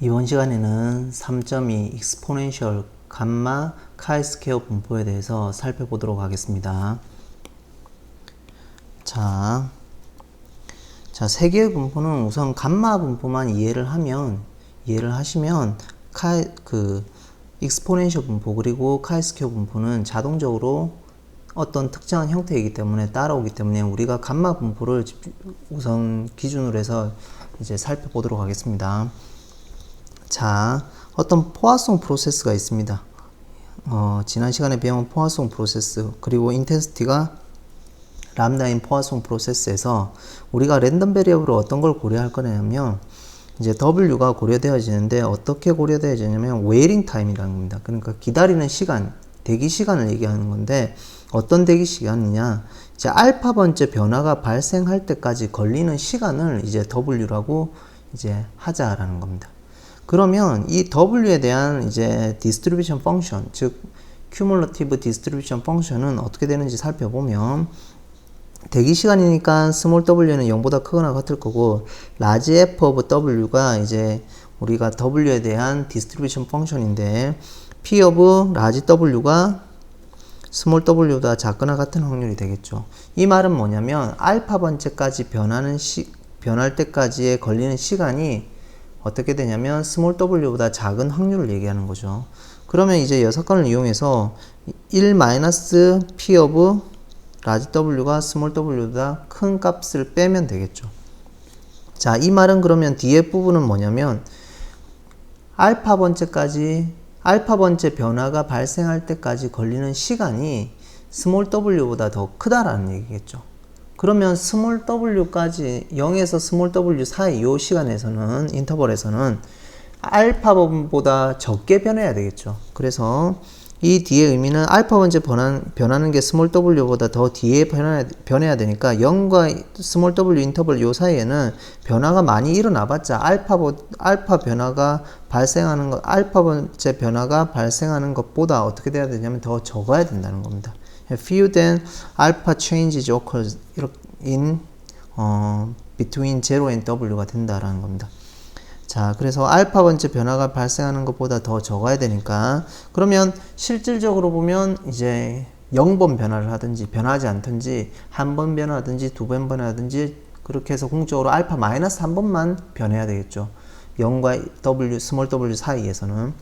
이번 시간에는 3.2 익스포넨셜 감마 카이스퀘어 분포에 대해서 살펴보도록 하겠습니다. 자, 세 개의 분포는 우선 감마 분포만 이해를 하시면 익스포넨셜 분포 그리고 카이스퀘어 분포는 자동적으로 어떤 특정한 형태이기 때문에 따라오기 때문에 우리가 감마 분포를 우선 기준으로 해서 이제 살펴보도록 하겠습니다. 자, 어떤 포화송 프로세스가 있습니다. 지난 시간에 배운 포화송 프로세스 그리고 인텐시티가 람다인 포화송 프로세스에서 우리가 랜덤 베리어블로 어떤 걸 고려할 거냐면 이제 W가 고려되어지는데 어떻게 고려되어지냐면 웨이팅 타임이라는 겁니다. 그러니까 기다리는 시간, 대기 시간을 얘기하는 건데 어떤 대기 시간이냐, 이제 알파 번째 변화가 발생할 때까지 걸리는 시간을 이제 W라고 이제 하자라는 겁니다. 그러면 이 W에 대한 이제 디스트리뷰션 펑션, 즉 큐뮬러티브 디스트리뷰션 펑션은 어떻게 되는지 살펴보면 대기 시간이니까 스몰 w는 0보다 크거나 같을 거고 라지 f of w가 이제 우리가 w에 대한 디스트리뷰션 펑션인데 p of 라지 w가 스몰 w보다 작거나 같은 확률이 되겠죠. 이 말은 뭐냐면 알파 번째까지 변할 때까지의 걸리는 시간이 어떻게 되냐면 스몰 w보다 작은 확률을 얘기하는 거죠. 그러면 이제 여사건을 이용해서 1-p of 라지 w가 스몰 w보다 큰 값을 빼면 되겠죠. 자, 이 말은 그러면 뒤에 부분은 뭐냐면 알파 번째 변화가 발생할 때까지 걸리는 시간이 스몰 w보다 더 크다라는 얘기겠죠. 그러면 스몰 w까지 0에서 스몰 w 사이 이 시간에서는 인터벌에서는 알파보다 적게 변해야 되겠죠. 그래서 이 뒤의 의미는 알파 번째 변하는 게 스몰 w보다 더 뒤에 변해야 되니까 0과 스몰 w 인터벌 요 사이에는 변화가 많이 일어나봤자 알파 변화가 발생하는 것, 알파 번째 변화가 발생하는 것보다 어떻게 돼야 되냐면 더 적어야 된다는 겁니다. Few than alpha changes occurs in between 0 and w가 된다라는 겁니다. 자, 그래서 알파 번째 변화가 발생하는 것보다 더 적어야 되니까 그러면 실질적으로 보면 이제 0번 변화를 하든지 변하지 않든지 한 번 변화하든지 두 번 변화하든지 그렇게 해서 궁극적으로 알파 마이너스 한 번만 변해야 되겠죠. 0과 w, 스몰 w 사이에서는.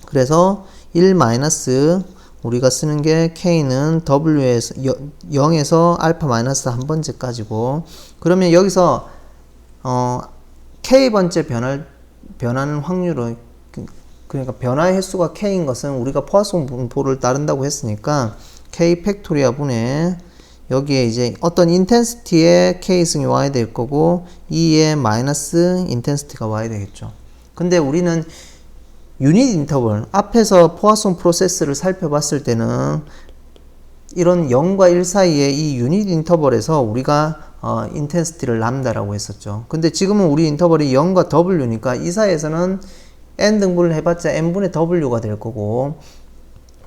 그래서 1 마이너스 우리가 쓰는 게 K는 W에서 0에서 알파 마이너스 한 번째까지고 그러면 여기서 K번째 변하는 확률은 그러니까 변화의 횟수가 K인 것은 우리가 포화송 분포를 따른다고 했으니까 K 팩토리아 분의 여기에 이제 어떤 인텐시티의 K승이 와야 될 거고 2의 마이너스 인텐시티가 와야 되겠죠. 근데 우리는 유닛 인터벌 앞에서 포화송 프로세스를 살펴봤을 때는 이런 0과 1 사이의 이 유닛 인터벌에서 우리가 인텐시티를 람다라고 했었죠. 근데 지금은 우리 인터벌이 0과 w니까 이 사이에서는 n 등분을 해봤자 n분의 w가 될 거고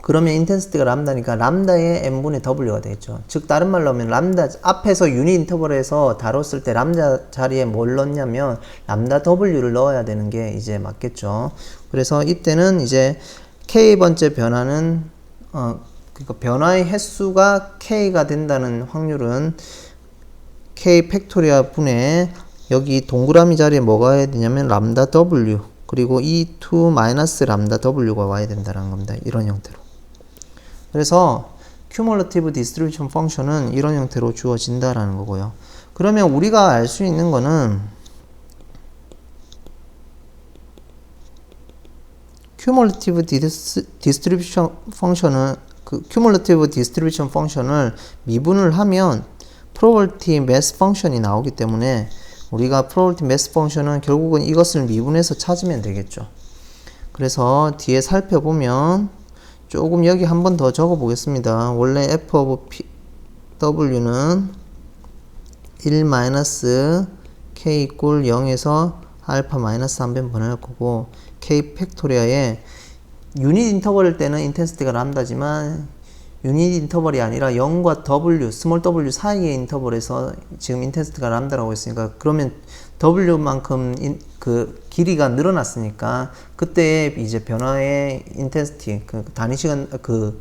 그러면 인텐시티가 람다니까 람다의 n분의 w가 되겠죠. 즉 다른 말로 하면 람다 앞에서 유닛 인터벌에서 다뤘을 때 람다 자리에 뭘 넣냐면 람다 w를 넣어야 되는 게 이제 맞겠죠. 그래서 이때는 이제 k번째 변화는 그러니까 변화의 횟수가 k가 된다는 확률은 k 팩토리아 분의 여기 동그라미 자리에 뭐가 와야 되냐면 람다 w 그리고 e2 마이너스 람다 w가 와야 된다는 겁니다. 이런 형태로. 그래서 cumulative distribution function은 이런 형태로 주어진다라는 거고요. 그러면 우리가 알 수 있는 거는 cumulative distribution function을 미분을 하면 probability mass function이 나오기 때문에 우리가 probability mass function은 결국은 이것을 미분해서 찾으면 되겠죠. 그래서 뒤에 살펴보면 조금 여기 한 번 더 적어 보겠습니다. 원래 f of w는 1 k equal 0에서 알파 마이너스 한 번 변할 거고 k 팩토리아에 유닛 인터벌일 때는 인텐시티가 람다지만 유닛 인터벌이 아니라 0과 w, 스몰 w 사이의 인터벌에서 지금 인텐시티가 람다라고 했으니까 그러면 W만큼 그 길이가 늘어났으니까 그때 이제 변화의 인텐시티, 그 단위 시간, 그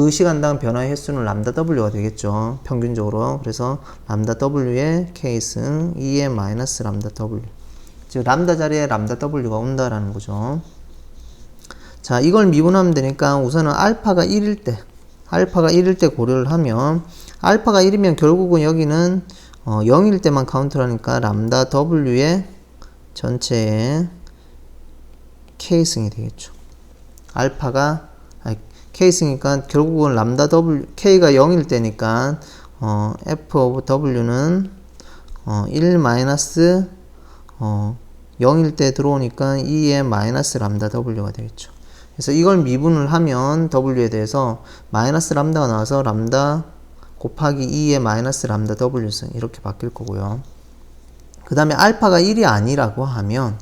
시간당 변화의 횟수는 람다 W가 되겠죠. 평균적으로. 그래서 람다 W의 K승 2의 마이너스 람다 W. 즉, 람다 자리에 람다 W가 온다라는 거죠. 자, 이걸 미분하면 되니까 우선은 알파가 1일 때 고려를 하면, 알파가 1이면 결국은 여기는 0일 때만 카운트를 하니까 람다 W의 전체의 K승이 되겠죠. 알파가 K승이니까 결국은 람다 W, K가 0일 때니까 F of W는 1 마이너스 0일 때 들어오니까 2의 마이너스 람다 W가 되겠죠. 그래서 이걸 미분을 하면 W에 대해서 마이너스 람다가 나와서 람다 곱하기 2의 마이너스 람다 W승 이렇게 바뀔 거고요. 그 다음에 알파가 1이 아니라고 하면,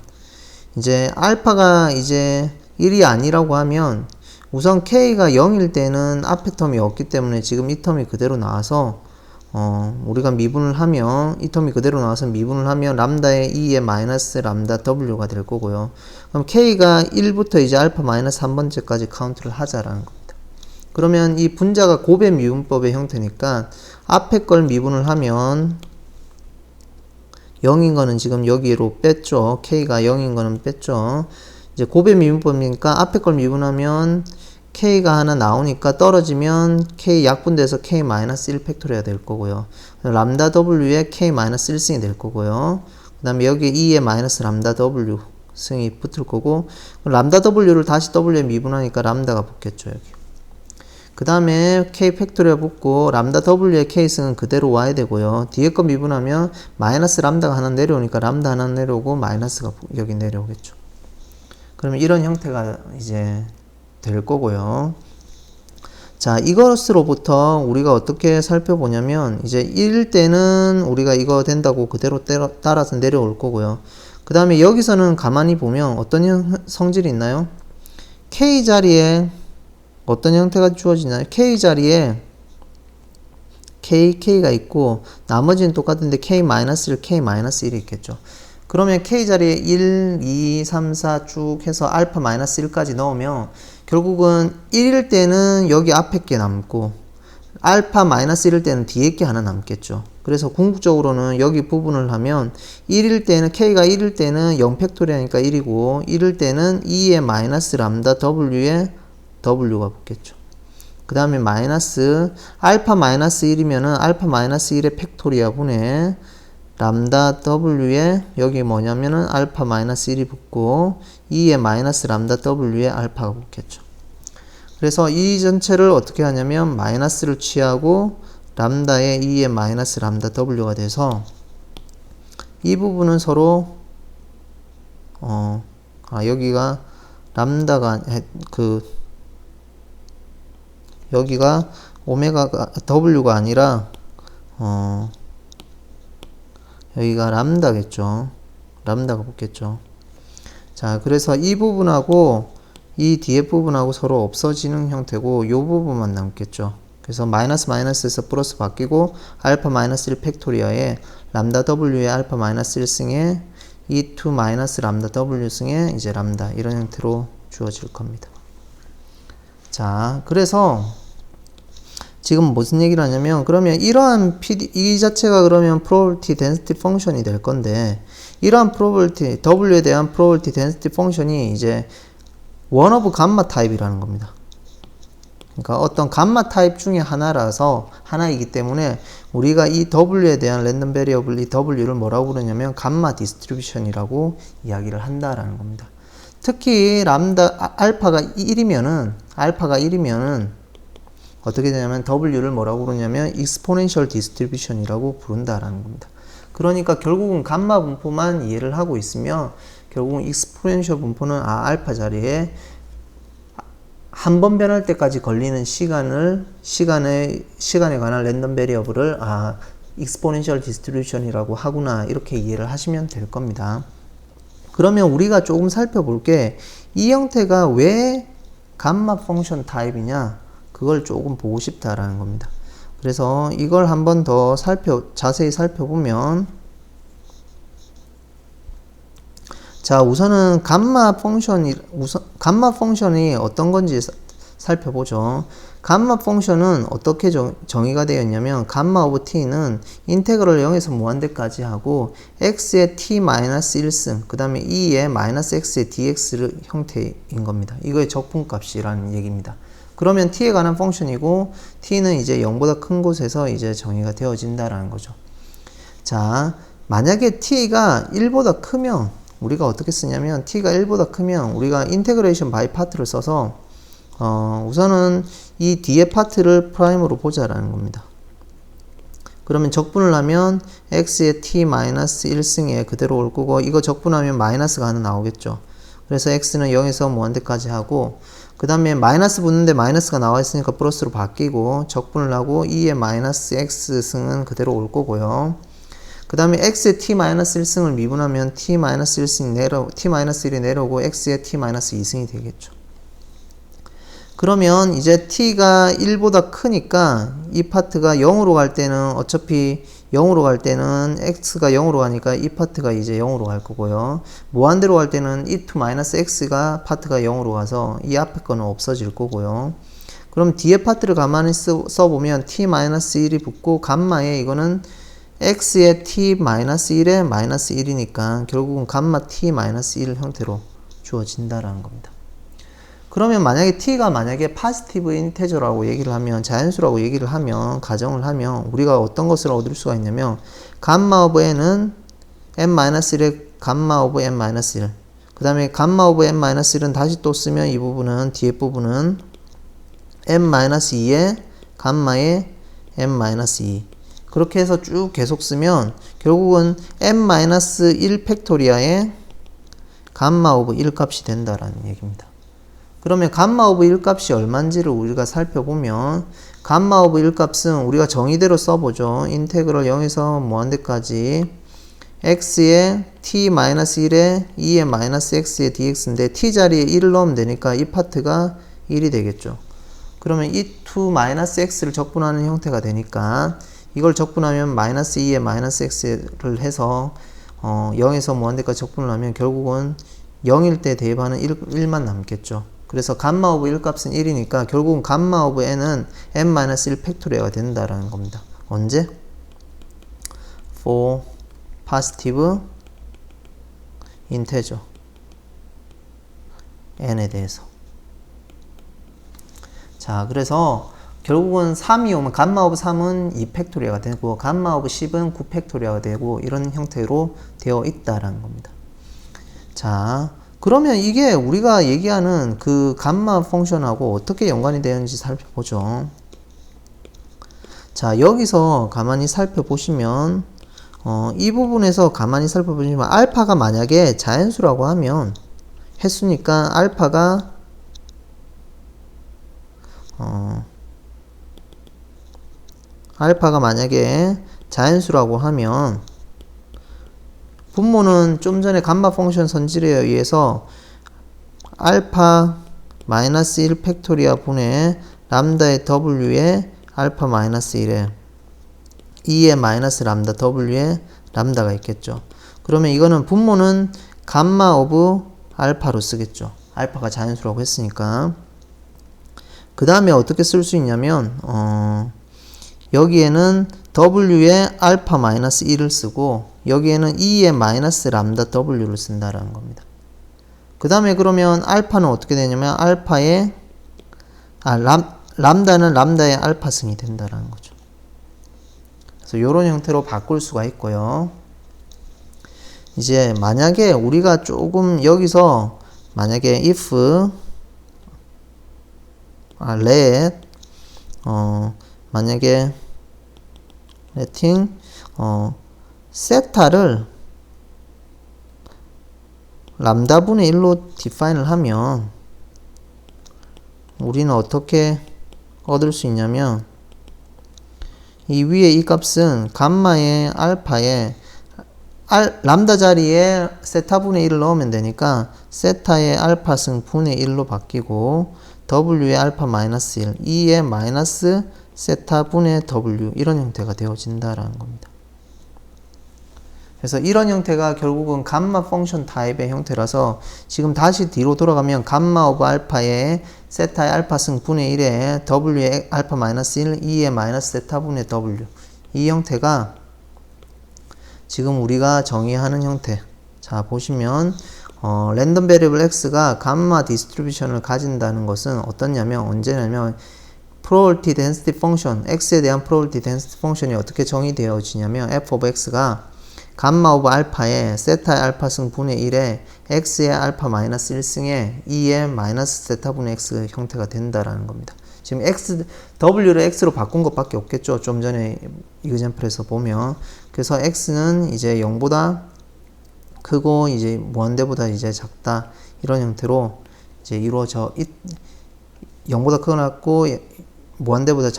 이제 알파가 이제 1이 아니라고 하면 우선 K가 0일 때는 앞에 텀이 없기 때문에 지금 이 텀이 그대로 나와서 우리가 미분을 하면, 이 텀이 그대로 나와서 미분을 하면 람다의 2의 마이너스 람다 W가 될 거고요. 그럼 K가 1부터 이제 알파 마이너스 한 번째까지 카운트를 하자라는 겁니다. 그러면 이 분자가 곱의 미분법의 형태니까 앞에 걸 미분을 하면 0인 거는 지금 여기로 뺐죠. K가 0인 거는 뺐죠. 이제 곱의 미분법이니까 앞에 걸 미분하면 K가 하나 나오니까 떨어지면 K 약분돼서 K-1 팩토리가 될 거고요. 람다 W에 K-1승이 될 거고요. 그 다음에 여기에 2의 마이너스 람다 W 승이 붙을 거고, 람다 W를 다시 W에 미분하니까 람다가 붙겠죠, 여기. 그 다음에 K 팩토리가 붙고, 람다 W의 K승은 그대로 와야 되고요. 뒤에 거 미분하면 마이너스 람다가 하나 내려오니까 람다 하나 내려오고 마이너스가 여기 내려오겠죠. 그러면 이런 형태가 이제 될 거고요. 자, 이것으로부터 우리가 어떻게 살펴보냐면, 이제 1일 때는 우리가 이거 된다고 그대로 따라서 내려올 거고요. 그 다음에 여기서는 가만히 보면 어떤 성질이 있나요? K 자리에 어떤 형태가 주어지나요? K 자리에 K가 있고, 나머지는 똑같은데 K-1, K-1이 있겠죠. 그러면 K 자리에 1, 2, 3, 4 쭉 해서 알파 마이너스 1까지 넣으면 결국은 1일 때는 여기 앞에 게 남고 알파 마이너스 1일 때는 뒤에 게 하나 남겠죠. 그래서 궁극적으로는 여기 부분을 하면 1일 때는 K가 1일 때는 0 팩토리아니까 1이고 1일 때는 2의 마이너스 람다 W에 W가 붙겠죠. 그 다음에 마이너스 알파 마이너스 1이면은 알파 마이너스 1의 팩토리아 분의 람다 W에 여기 뭐냐면은 알파 마이너스 1이 붙고 2의 마이너스 람다 W에 알파가 붙겠죠. 그래서 이 전체를 어떻게 하냐면 마이너스를 취하고 람다에 2의 마이너스 람다 W가 돼서 이 부분은 서로 여기가 람다가 여기가 오메가가 W가 아니라 여기가 람다겠죠. 람다가 붙겠죠. 자, 그래서 이 부분하고 이 뒤에 부분하고 서로 없어지는 형태고 이 부분만 남겠죠. 그래서 마이너스 마이너스에서 플러스 바뀌고 알파 마이너스 1 팩토리아에 람다 W의 알파 마이너스 1승에 E2 마이너스 람다 W 승에 이제 람다 이런 형태로 주어질 겁니다. 자, 그래서 지금 무슨 얘기를 하냐면, 그러면 이러한 이 자체가 그러면 probability density 펑션이 될 건데, 이러한 probability, W에 대한 probability density 펑션이 이제 one of gamma 타입이라는 겁니다. 그러니까 어떤 감마 타입 중에 하나이기 때문에 우리가 이 W에 대한 랜덤 베리어블 이 W를 뭐라고 부르냐면 감마 디스트리뷰션이라고 이야기를 한다라는 겁니다. 특히 알파가 1이면은 어떻게 되냐면 W를 뭐라고 부르냐면 exponential distribution이라고 부른다라는 겁니다. 그러니까 결국은 감마 분포만 이해를 하고 있으면 결국은 exponential 분포는 알파 자리에 한 번 변할 때까지 걸리는 시간에 관한 랜덤 베리어블을 exponential distribution이라고 하구나 이렇게 이해를 하시면 될 겁니다. 그러면 우리가 조금 살펴볼 게 이 형태가 왜 감마 펑션 타입이냐 그걸 조금 보고 싶다라는 겁니다. 그래서 이걸 한번 더 자세히 살펴보면 자, 우선은 감마 펑션이 어떤 건지 살펴보죠. 감마 펑션은 어떻게 정의가 되어 있냐면 감마 오브 t는 인테그럴 0에서 무한대까지 하고 x의 t-1승 그 다음에 2의 마이너스 x의 dx 형태인 겁니다. 이거의 적분값이라는 얘기입니다. 그러면 t에 관한 펑션이고 t는 이제 0보다 큰 곳에서 이제 정의가 되어진다라는 거죠. 자, 만약에 t가 1보다 크면 우리가 어떻게 쓰냐면 t가 1보다 크면 우리가 인테그레이션 바이 파트를 써서 우선은 이 뒤에 파트를 프라임으로 보자라는 겁니다. 그러면 적분을 하면 x의 t-1승에 그대로 올 거고 이거 적분하면 마이너스가 하나 나오겠죠. 그래서 x는 0에서 무한대까지 하고 그 다음에 마이너스 붙는데 마이너스가 나와 있으니까 플러스로 바뀌고 적분을 하고 2의 마이너스 x승은 그대로 올 거고요. 그 다음에 x의 t-1승을 미분하면 t-1이 내려오고 x의 t-2승이 되겠죠. 그러면 이제 t가 1보다 크니까 이 파트가 0으로 갈 때는 어차피 0으로 갈 때는 x가 0으로 가니까 이 파트가 이제 0으로 갈 거고요. 무한대로 갈 때는 e2-x가 파트가 0으로 가서 이 앞에 거는 없어질 거고요. 그럼 뒤에 파트를 가만히 써보면 t-1이 붙고 감마에 이거는 x의 t-1에 마이너스 1이니까 결국은 감마 t-1 형태로 주어진다라는 겁니다. 그러면 만약에 t가 만약에 파지티브 인테저라고 얘기를 하면 자연수라고 얘기를 하면 가정을 하면 우리가 어떤 것을 얻을 수가 있냐면 감마 오브 n은 n-1의 감마 오브 n-1 그 다음에 감마 오브 n-1은 다시 또 쓰면 이 부분은 뒤에 부분은 n-2의 감마의 n-2 그렇게 해서 쭉 계속 쓰면 결국은 n-1 팩토리아의 감마 오브 1 값이 된다라는 얘기입니다. 그러면 감마 오브 1 값이 얼마인지를 우리가 살펴보면 감마 오브 1 값은 우리가 정의대로 써보죠. 인테그럴 0에서 무한대까지 x의 t-1에 2의 마이너스 x의 dx인데 t 자리에 1을 넣으면 되니까 이 파트가 1이 되겠죠. 그러면 e2-x를 적분하는 형태가 되니까 이걸 적분하면 마이너스 2의 마이너스 x를 해서 0에서 무한대까지 적분을 하면 결국은 0일 때 대입하는 1만 남겠죠. 그래서 감마 오브 1 값은 1이니까 결국은 감마 오브 n은 n-1 팩토리아가 된다라는 겁니다. 언제? for positive integer n에 대해서. 자, 그래서 결국은 3이 오면 감마 오브 3은 2 팩토리아가 되고 감마 오브 10은 9 팩토리아가 되고 이런 형태로 되어 있다라는 겁니다. 자, 그러면 이게 우리가 얘기하는 그 감마 펑션하고 어떻게 연관이 되는지 살펴보죠. 자, 여기서 가만히 살펴보시면 이 부분에서 가만히 살펴보시면 알파가 만약에 자연수라고 하면 했으니까 알파가 알파가 만약에 자연수라고 하면 분모는 좀 전에 감마 펑션 선질에 의해서 알파 마이너스 1 팩토리아 분의 람다의 w에 알파 마이너스 1에 2의 마이너스 람다 w에 람다가 있겠죠. 그러면 이거는 분모는 감마 오브 알파로 쓰겠죠. 알파가 자연수라고 했으니까. 그 다음에 어떻게 쓸 수 있냐면 여기에는 w에 알파 마이너스 1을 쓰고 여기에는 2의 마이너스 람다 w를 쓴다라는 겁니다. 그 다음에 그러면 알파는 어떻게 되냐면 알파의 람다는 람다의 알파승이 된다라는 거죠. 그래서 이런 형태로 바꿀 수가 있고요. 이제 만약에 우리가 조금 여기서 만약에 if let 만약에 letting 세타를 람다분의 1로 디파인을 하면 우리는 어떻게 얻을 수 있냐면 이 위에 이 값은 감마의 알파에 람다 자리에 세타분의 1을 넣으면 되니까 세타의 알파승 분의 1로 바뀌고 w의 알파 마이너스 1, 2의 마이너스 세타 분의 w 이런 형태가 되어진다라는 겁니다. 그래서 이런 형태가 결국은 감마 펑션 타입의 형태라서 지금 다시 뒤로 돌아가면 감마 오브 알파에 세타의 알파승 분의 1에 w의 알파 마이너스 1, 2의 마이너스 세타 분의 w. 이 형태가 지금 우리가 정의하는 형태. 자, 보시면 랜덤 베리어블 x가 감마 디스트리뷰션을 가진다는 것은 어떻냐면 언제냐면 probability density function, x에 대한 probability density function이 어떻게 정의되어지냐면 f of x가 감마 오브 알파에 세타의 알파승 분의 1에 x의 알파 마이너스 1승에 2의 마이너스 세타 분의 x 형태가 된다라는 겁니다. 지금 w를 x로 바꾼 것밖에 없겠죠. 좀 전에 이그젬플에서 보면. 그래서 x는 이제 0보다 크고 이제 무한대보다 이제 작다. 이런 형태로 이제 이루어져 0보다 크고 무한대보다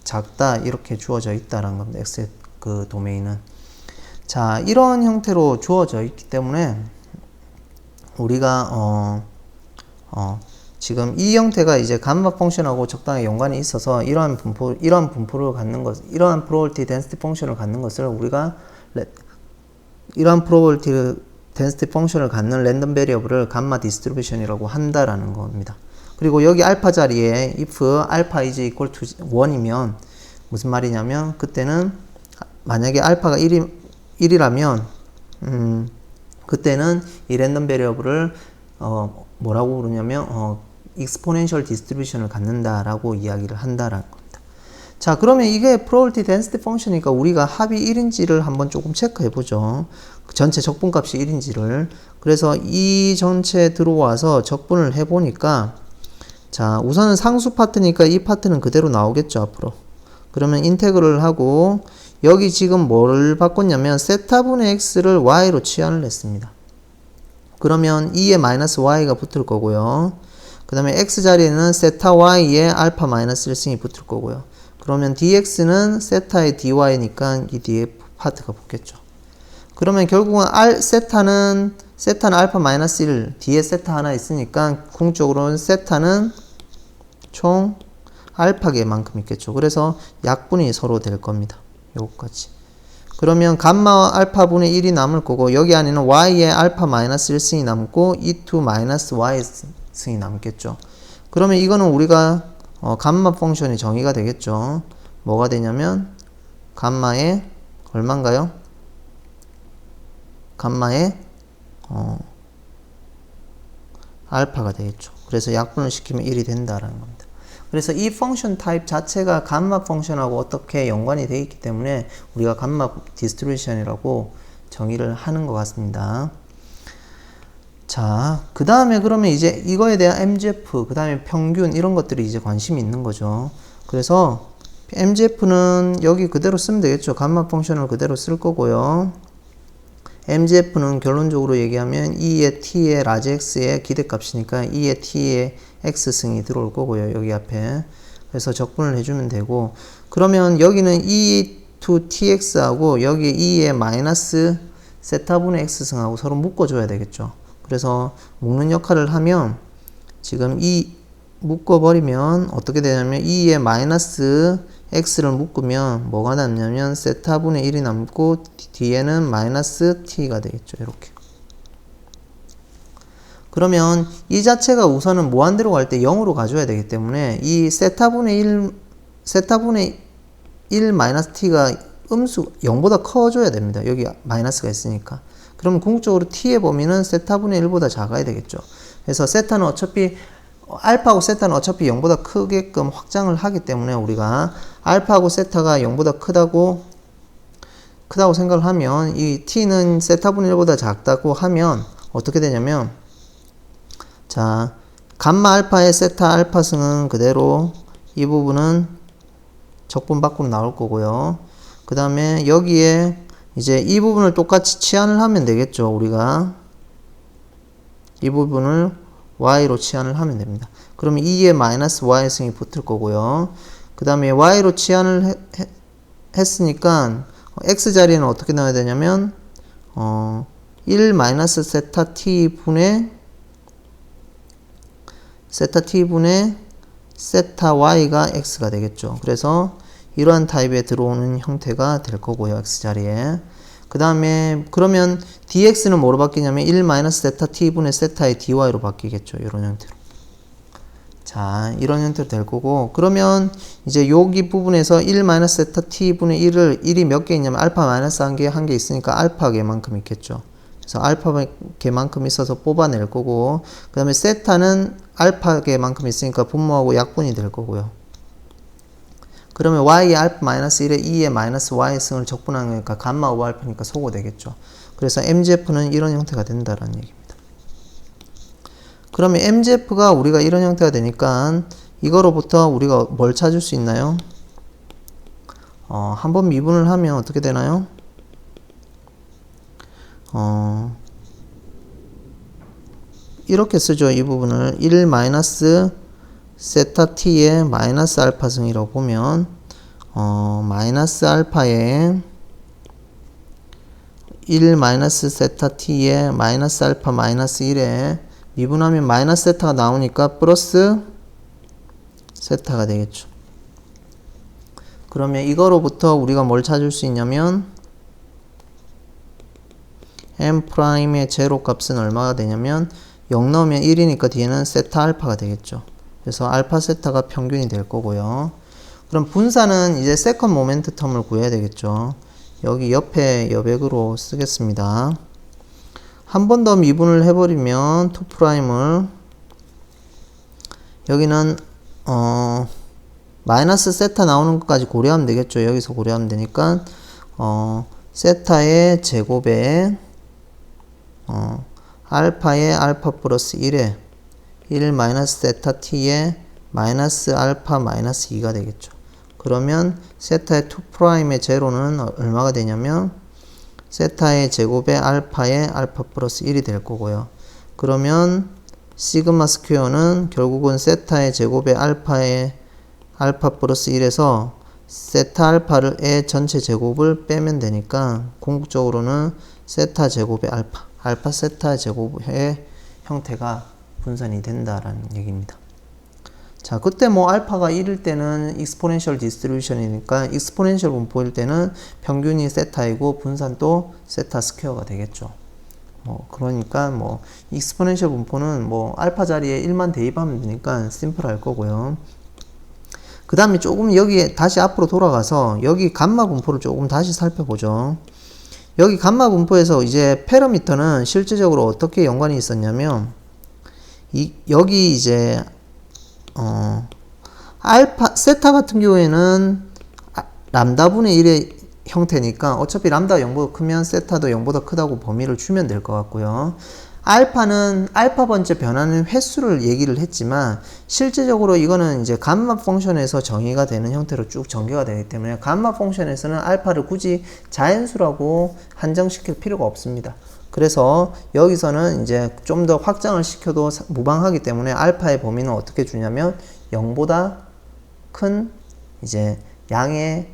작다. 이렇게 주어져 있다라는 겁니다. x의 그 도메인은. 자, 이런 형태로 주어져 있기 때문에 우리가 지금 이 형태가 이제 감마 펑션하고 적당히 연관이 있어서 이러한 분포를 갖는 것, 이러한 probability density 펑션을 갖는 것을 우리가 이러한 probability density 펑션을 갖는 랜덤 베리어블을 감마 디스트리뷰션이라고 한다라는 겁니다. 그리고 여기 알파 자리에 if alpha is equal to 1이면 무슨 말이냐면 그때는 만약에 알파가 1이라면 그때는 이 랜덤 베리어블을 뭐라고 부르냐면 exponential distribution을 갖는다라고 이야기를 한다라는 겁니다. 자, 그러면 이게 probability density function이니까 우리가 합이 1인지를 한번 조금 체크해 보죠. 전체 적분값이 1인지를. 그래서 이 전체 들어와서 적분을 해 보니까 자, 우선은 상수 파트니까 이 파트는 그대로 나오겠죠, 앞으로. 그러면 인테그럴 하고 여기 지금 뭘 바꿨냐면 세타분의 x를 y로 치환을 했습니다. 그러면 2에 마이너스 y가 붙을 거고요. 그 다음에 x 자리에는 세타 y에 알파 마이너스 1승이 붙을 거고요. 그러면 dx는 세타의 dy니까 이 뒤에 파트가 붙겠죠. 그러면 결국은 세타는 알파 마이너스 1, 뒤에 세타 하나 있으니까 궁극적으로는 세타는 총 알파계만큼 있겠죠. 그래서 약분이 서로 될 겁니다. 요거까지. 그러면 감마 알파분의 1이 남을 거고 여기 안에는 y의 알파 마이너스 1승이 남고 e2 마이너스 y승이 남겠죠. 그러면 이거는 우리가 감마 펑션이 정의가 되겠죠. 뭐가 되냐면 감마의 얼마인가요? 감마의 알파가 되겠죠. 그래서 약분을 시키면 1이 된다라는 겁니다. 그래서 이 펑션 타입 자체가 감마 펑션하고 어떻게 연관이 되어 있기 때문에 우리가 감마 디스트리뷰션이라고 정의를 하는 것 같습니다. 자, 그 다음에 그러면 이제 이거에 대한 MGF, 그 다음에 평균 이런 것들이 이제 관심이 있는 거죠. 그래서 MGF는 여기 그대로 쓰면 되겠죠. 감마 펑션을 그대로 쓸 거고요. MGF는 결론적으로 얘기하면 2의 t의 라지 x의 기대값이니까 2의 t의 x승이 들어올 거고요. 여기 앞에. 그래서 적분을 해주면 되고 그러면 여기는 2tx하고 여기 2의 마이너스 세타분의 x승하고 서로 묶어줘야 되겠죠. 그래서 묶는 역할을 하면 지금 묶어버리면 어떻게 되냐면 2의 마이너스 x를 묶으면 뭐가 남냐면 세타분의 1이 남고 뒤에는 마이너스 t가 되겠죠. 이렇게. 그러면 이 자체가 우선은 무한대로 갈 때 0으로 가져야 되기 때문에 이 세타분의 1 마이너스 t가 음수 0보다 커져야 됩니다. 여기 마이너스가 있으니까. 그러면 궁극적으로 t의 범위는 세타분의 1보다 작아야 되겠죠. 그래서 세타는 어차피 알파하고 세타는 어차피 0보다 크게끔 확장을 하기 때문에 우리가 알파하고 세타가 0보다 크다고 생각을 하면 이 t는 세타분의 1보다 작다고 하면 어떻게 되냐면 자, 감마 알파의 세타 알파승은 그대로 이 부분은 적분 밖으로 나올 거고요. 그 다음에 여기에 이제 이 부분을 똑같이 치환을 하면 되겠죠. 우리가 이 부분을 y로 치환을 하면 됩니다. 그러면 2의 마이너스 y승이 붙을 거고요. 그 다음에 y로 치환을 했으니까 x 자리에는 어떻게 나와야 되냐면 1 마이너스 세타 t분의 세타 y가 x가 되겠죠. 그래서 이러한 타입에 들어오는 형태가 될 거고요. x 자리에. 그 다음에 그러면 dx는 뭐로 바뀌냐면 1 마이너스 세타 t분의 세타의 dy로 바뀌겠죠. 이런 형태로. 자, 이런 형태로 될 거고, 그러면 이제 여기 부분에서 1 마이너스 세타 t분의 1이 몇 개 있냐면 알파 마이너스 한 개 있으니까 알파 개만큼 있겠죠. 그래서 알파 개만큼 있어서 뽑아낼 거고, 그 다음에 세타는 알파 개만큼 있으니까 분모하고 약분이 될 거고요. 그러면 y의 알파 마이너스 1에 2의 마이너스 y 승을 적분하는 거니까 감마 오버 알파니까 소거 되겠죠. 그래서 MGF는 이런 형태가 된다라는 얘기입니다. 그러면 MGF가 우리가 이런 형태가 되니까 이거로부터 우리가 뭘 찾을 수 있나요? 한번 미분을 하면 어떻게 되나요? 이렇게 쓰죠. 이 부분을 1 마이너스 세타 t의 마이너스 알파 승이라고 보면 마이너스 알파의 1 마이너스 세타 t의 마이너스 알파 마이너스 1에 미분하면 마이너스 세타가 나오니까 플러스 세타가 되겠죠. 그러면 이거로부터 우리가 뭘 찾을 수 있냐면 m'의 제로 값은 얼마가 되냐면 0 넣으면 1이니까 뒤에는 세타 알파가 되겠죠. 그래서 알파 세타가 평균이 될 거고요. 그럼 분사는 이제 세컨 모멘트 텀을 구해야 되겠죠. 여기 옆에 여백으로 쓰겠습니다. 한 번 더 미분을 해버리면 2'을 여기는 마이너스 세타 나오는 것까지 고려하면 되겠죠. 여기서 고려하면 되니까 세타의 제곱에 알파의 알파 플러스 1에 1 마이너스 세타 t의 마이너스 알파 마이너스 2가 되겠죠. 그러면 세타의 2'의 제로는 얼마가 되냐면 세타의 제곱에 알파의 알파 플러스 1이 될 거고요. 그러면 시그마 스퀘어는 결국은 세타의 제곱에 알파의 알파 플러스 1에서 세타 알파의 전체 제곱을 빼면 되니까 궁극적으로는 세타 제곱의 알파 세타 제곱의 형태가 분산이 된다라는 얘기입니다. 자, 그때 뭐 알파가 1일 때는 익스포넨셜 디스트리뷰션이니까 익스포넨셜 분포일 때는 평균이 세타이고 분산도 세타 스퀘어가 되겠죠. 그러니까 익스포넨셜 분포는 알파 자리에 1만 대입하면 되니까 심플할 거고요. 그 다음에 조금 여기에 다시 앞으로 돌아가서 여기 감마 분포를 조금 다시 살펴보죠. 여기 감마 분포에서 이제 패러미터는 실질적으로 어떻게 연관이 있었냐면 여기 이제 알파 세타 같은 경우에는 람다분의 1의 형태니까 어차피 람다가 0보다 크면 세타도 0보다 크다고 범위를 주면 될 것 같고요. 알파는 알파 번째 변하는 횟수를 얘기를 했지만 실제적으로 이거는 이제 감마 펑션에서 정의가 되는 형태로 쭉 전개가 되기 때문에 감마 펑션에서는 알파를 굳이 자연수라고 한정시킬 필요가 없습니다. 그래서 여기서는 이제 좀 더 확장을 시켜도 무방하기 때문에 알파의 범위는 어떻게 주냐면 0보다 큰 이제 양의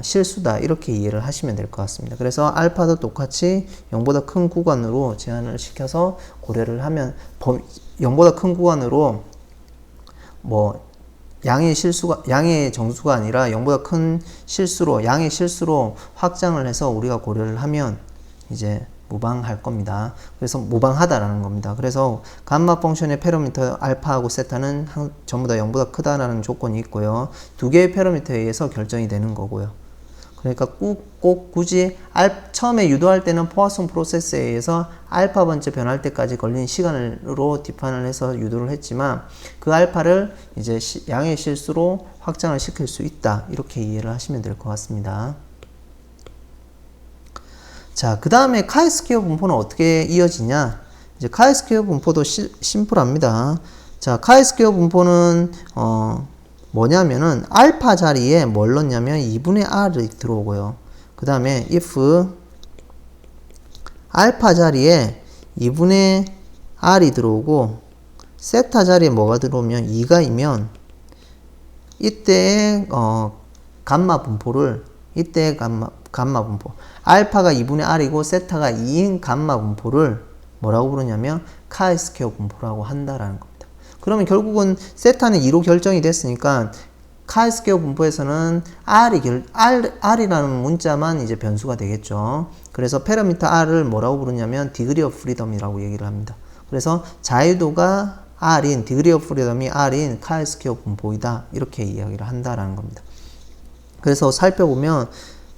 실수다 이렇게 이해를 하시면 될 것 같습니다. 그래서 알파도 똑같이 0보다 큰 구간으로 제한을 시켜서 고려를 하면 0보다 큰 구간으로 양의 정수가 아니라 0보다 큰 실수로 양의 실수로 확장을 해서 우리가 고려를 하면 이제 무방할 겁니다. 그래서 무방하다라는 겁니다. 그래서 감마 펑션의 패러미터 알파하고 세타는 전부 다 0보다 크다라는 조건이 있고요. 두 개의 패러미터에 의해서 결정이 되는 거고요. 그러니까 꼭 굳이 처음에 유도할 때는 포화송 프로세스에 의해서 알파 번째 변할 때까지 걸린 시간으로 디파인을 해서 유도를 했지만 그 알파를 이제 양의 실수로 확장을 시킬 수 있다. 이렇게 이해를 하시면 될 것 같습니다. 자, 그 다음에 카이스퀘어 분포는 어떻게 이어지냐? 이제 카이스퀘어 분포도 심플합니다. 자, 카이스퀘어 분포는 뭐냐면은 알파 자리에 뭘 넣냐면 2분의 r이 들어오고요. 그 다음에 if 알파 자리에 2분의 r이 들어오고 세타 자리에 뭐가 들어오면 2가이면 이때의 감마 분포를 이때의 감마 분포 알파가 2분의 r이고 세타가 2인 감마 분포를 뭐라고 부르냐면 카이스퀘어 분포라고 한다라는 겁니다. 그러면 결국은 세타는 2로 결정이 됐으니까 카이스퀘어 분포에서는 R이라는 문자만 이제 변수가 되겠죠. 그래서 패러미터 R을 뭐라고 부르냐면 디그리 오브 프리덤이라고 얘기를 합니다. 그래서 자유도가 R인, 디그리 오브 프리덤이 R인 카이스퀘어 분포이다. 이렇게 이야기를 한다라는 겁니다. 그래서 살펴보면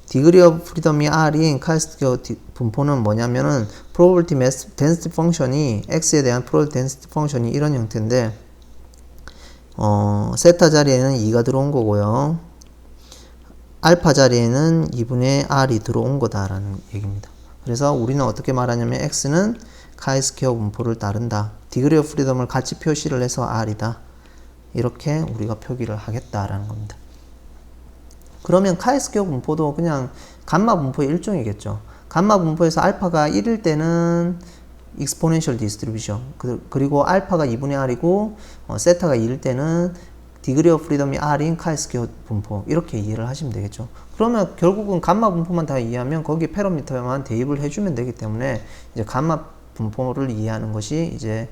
디그리 오브 프리덤이 R인 카이스퀘어 분포는 뭐냐면은 probability mass density 펑션이 X에 대한 probability density 펑션이 이런 형태인데 세타 자리에는 2가 들어온 거고요. 알파 자리에는 2분의 R이 들어온 거다라는 얘기입니다. 그래서 우리는 어떻게 말하냐면 X는 카이스퀘어 분포를 따른다. 디그리 오브 프리덤을 같이 표시를 해서 R이다. 이렇게 우리가 표기를 하겠다라는 겁니다. 그러면 카이스퀘어 분포도 그냥 감마 분포의 일종이겠죠. 감마 분포에서 알파가 1일 때는 exponential distribution 그리고 알파가 2분의 R이고 세타가 2일 때는 디그리 오브 프리덤이 R인 카이스퀘어 분포 이렇게 이해를 하시면 되겠죠. 그러면 결국은 감마 분포만 다 이해하면 거기 패러미터만 대입을 해주면 되기 때문에 이제 감마 분포를 이해하는 것이 이제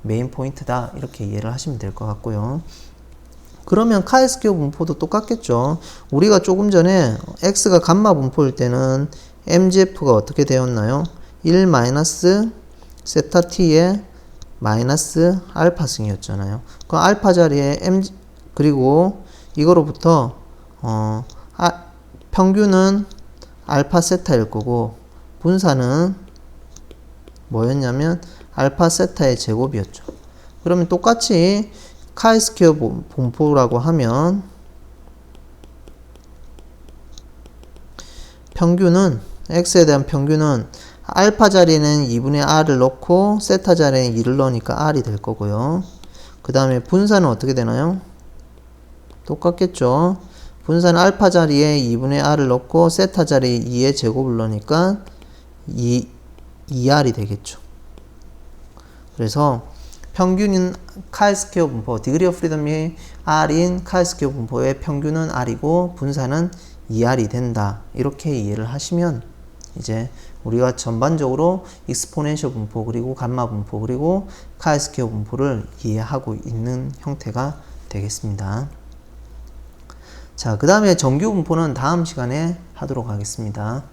메인 포인트다 이렇게 이해를 하시면 될 것 같고요. 그러면 카이스퀘어 분포도 똑같겠죠. 우리가 조금 전에 X가 감마 분포일 때는 MGF가 어떻게 되었나요? 1 마이너스 세타 t의 마이너스 알파 승이었잖아요. 그 알파 자리에 그리고 이거로부터 평균은 알파 세타일 거고 분사는 뭐였냐면 알파 세타의 제곱이었죠. 그러면 똑같이 카이스퀘어 분포라고 하면 평균은 X에 대한 평균은 알파 자리에는 2분의 R을 넣고 세타 자리에는 2를 넣으니까 R이 될 거고요. 그 다음에 분사는 어떻게 되나요? 똑같겠죠. 분사는 알파 자리에 2분의 R을 넣고 세타 자리에 2의 제곱을 넣으니까 2R이 되겠죠. 그래서 평균인 카이스퀘어 분포, 디그리 오브 프리덤이 R인 카이스퀘어 분포의 평균은 R이고 분사는 2R이 된다. 이렇게 이해를 하시면 이제 우리가 전반적으로 익스포넨셜 분포 그리고 감마 분포 그리고 카이스퀘어 분포를 이해하고 있는 형태가 되겠습니다. 자, 그 다음에 정규 분포는 다음 시간에 하도록 하겠습니다.